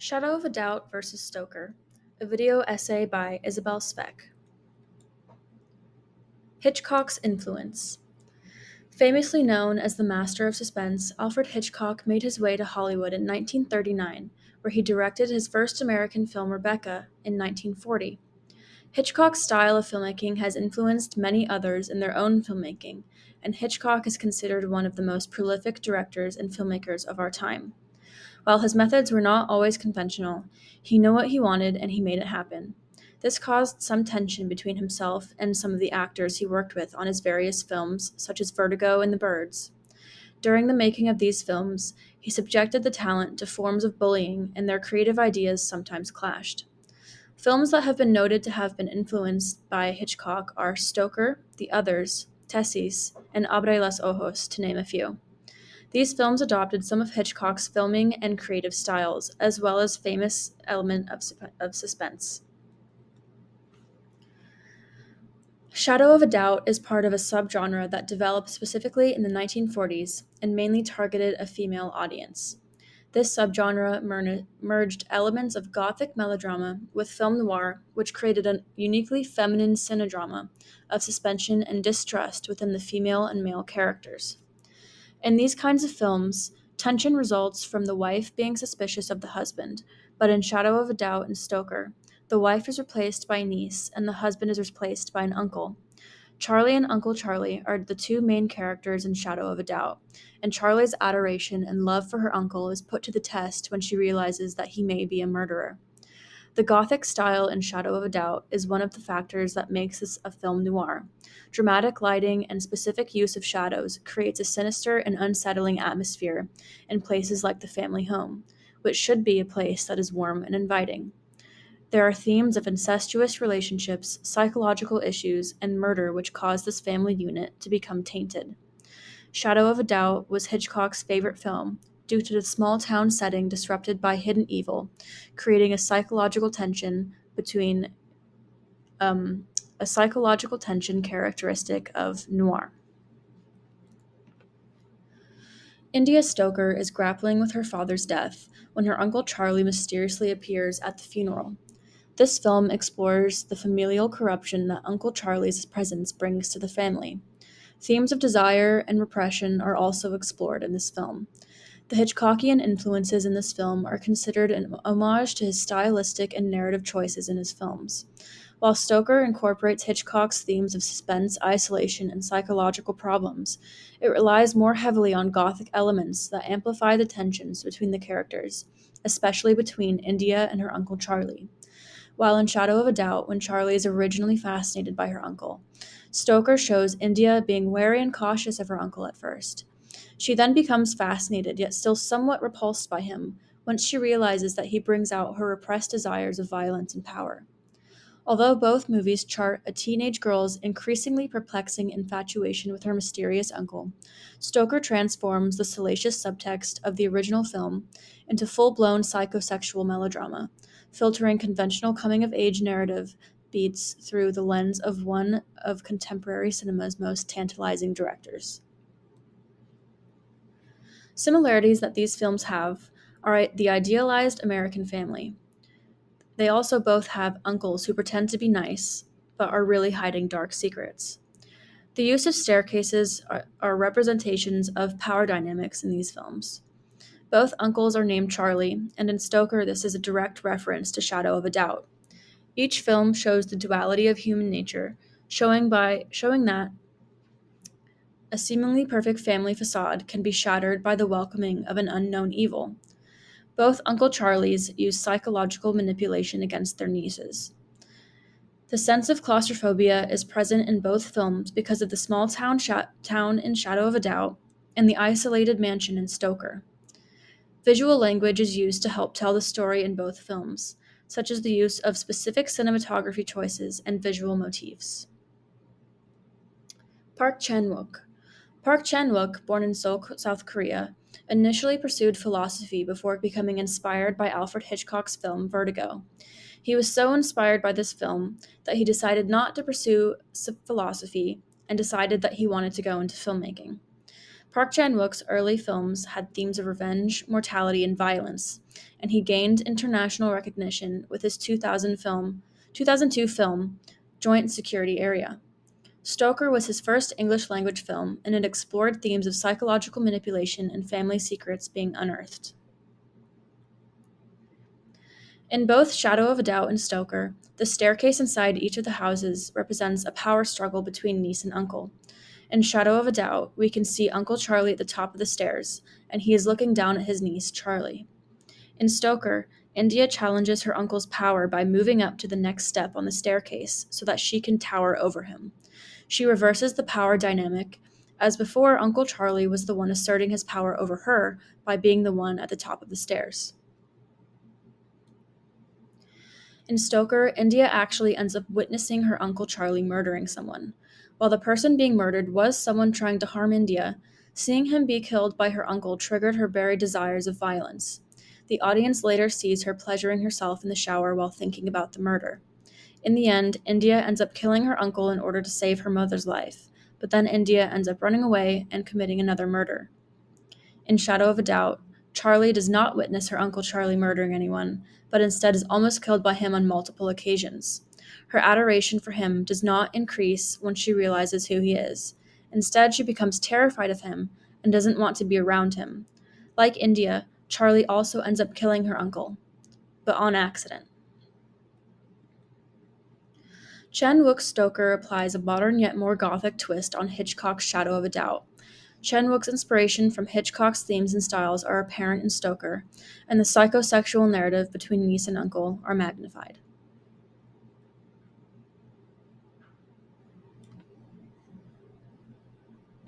Shadow of a Doubt versus Stoker, a video essay by Isabel Svec. Hitchcock's influence. Famously known as the master of suspense, Alfred Hitchcock made his way to Hollywood in 1939, where he directed his first American film Rebecca in 1940. Hitchcock's style of filmmaking has influenced many others in their own filmmaking, and Hitchcock is considered one of the most prolific directors and filmmakers of our time. While his methods were not always conventional, he knew what he wanted and he made it happen. This caused some tension between himself and some of the actors he worked with on his various films, such as Vertigo and The Birds. During the making of these films, he subjected the talent to forms of bullying, and their creative ideas sometimes clashed. Films that have been noted to have been influenced by Hitchcock are Stoker, The Others, Tessis, and Abre los Ojos, to name a few. These films adopted some of Hitchcock's filming and creative styles, as well as famous element of suspense. Shadow of a Doubt is part of a subgenre that developed specifically in the 1940s and mainly targeted a female audience. This subgenre merged elements of gothic melodrama with film noir, which created a uniquely feminine cinedrama of suspension and distrust within the female and male characters. In these kinds of films, tension results from the wife being suspicious of the husband, but in Shadow of a Doubt and Stoker, the wife is replaced by a niece and the husband is replaced by an uncle. Charlie and Uncle Charlie are the two main characters in Shadow of a Doubt, and Charlie's adoration and love for her uncle is put to the test when she realizes that he may be a murderer. The Gothic style in Shadow of a Doubt is one of the factors that makes this a film noir. Dramatic lighting and specific use of shadows creates a sinister and unsettling atmosphere in places like the family home, which should be a place that is warm and inviting. There are themes of incestuous relationships, psychological issues, and murder which cause this family unit to become tainted. Shadow of a Doubt was Hitchcock's favorite film due to the small town setting disrupted by hidden evil, creating um, a psychological tension characteristic of noir. India Stoker is grappling with her father's death when her uncle Charlie mysteriously appears at the funeral. This film explores the familial corruption that Uncle Charlie's presence brings to the family. Themes of desire and repression are also explored in this film. The Hitchcockian influences in this film are considered an homage to his stylistic and narrative choices in his films. While Stoker incorporates Hitchcock's themes of suspense, isolation, and psychological problems, it relies more heavily on Gothic elements that amplify the tensions between the characters, especially between India and her Uncle Charlie. While in Shadow of a Doubt, when Charlie is originally fascinated by her uncle, Stoker shows India being wary and cautious of her uncle at first. She then becomes fascinated, yet still somewhat repulsed by him, once she realizes that he brings out her repressed desires of violence and power. Although both movies chart a teenage girl's increasingly perplexing infatuation with her mysterious uncle, Stoker transforms the salacious subtext of the original film into full-blown psychosexual melodrama, filtering conventional coming-of-age narrative beats through the lens of one of contemporary cinema's most tantalizing directors. Similarities that these films have are the idealized American family. They also both have uncles who pretend to be nice, but are really hiding dark secrets. The use of staircases are representations of power dynamics in these films. Both uncles are named Charlie, and in Stoker, this is a direct reference to Shadow of a Doubt. Each film shows the duality of human nature, showing that a seemingly perfect family facade can be shattered by the welcoming of an unknown evil. Both Uncle Charlies use psychological manipulation against their nieces. The sense of claustrophobia is present in both films because of the small town in Shadow of a Doubt and the isolated mansion in Stoker. Visual language is used to help tell the story in both films, such as the use of specific cinematography choices and visual motifs. Park Chan-wook. Park Chan-wook, born in Seoul, South Korea, initially pursued philosophy before becoming inspired by Alfred Hitchcock's film Vertigo. He was so inspired by this film that he decided not to pursue philosophy and decided that he wanted to go into filmmaking. Park Chan-wook's early films had themes of revenge, mortality, and violence, and he gained international recognition with his 2002 film Joint Security Area. Stoker was his first English-language film, and it explored themes of psychological manipulation and family secrets being unearthed. In both Shadow of a Doubt and Stoker, the staircase inside each of the houses represents a power struggle between niece and uncle. In Shadow of a Doubt, we can see Uncle Charlie at the top of the stairs, and he is looking down at his niece, Charlie. In Stoker, India challenges her uncle's power by moving up to the next step on the staircase so that she can tower over him. She reverses the power dynamic, as before, Uncle Charlie was the one asserting his power over her by being the one at the top of the stairs. In Stoker, India actually ends up witnessing her Uncle Charlie murdering someone. While the person being murdered was someone trying to harm India, seeing him be killed by her uncle triggered her buried desires of violence. The audience later sees her pleasuring herself in the shower while thinking about the murder. In the end, India ends up killing her uncle in order to save her mother's life, but then India ends up running away and committing another murder. In Shadow of a Doubt, Charlie does not witness her Uncle Charlie murdering anyone, but instead is almost killed by him on multiple occasions. Her adoration for him does not increase when she realizes who he is. Instead, she becomes terrified of him and doesn't want to be around him. Like India, Charlie also ends up killing her uncle, but on accident. Chan-wook's Stoker applies a modern yet more gothic twist on Hitchcock's Shadow of a Doubt. Chan-wook's inspiration from Hitchcock's themes and styles are apparent in Stoker, and the psychosexual narrative between niece and uncle are magnified.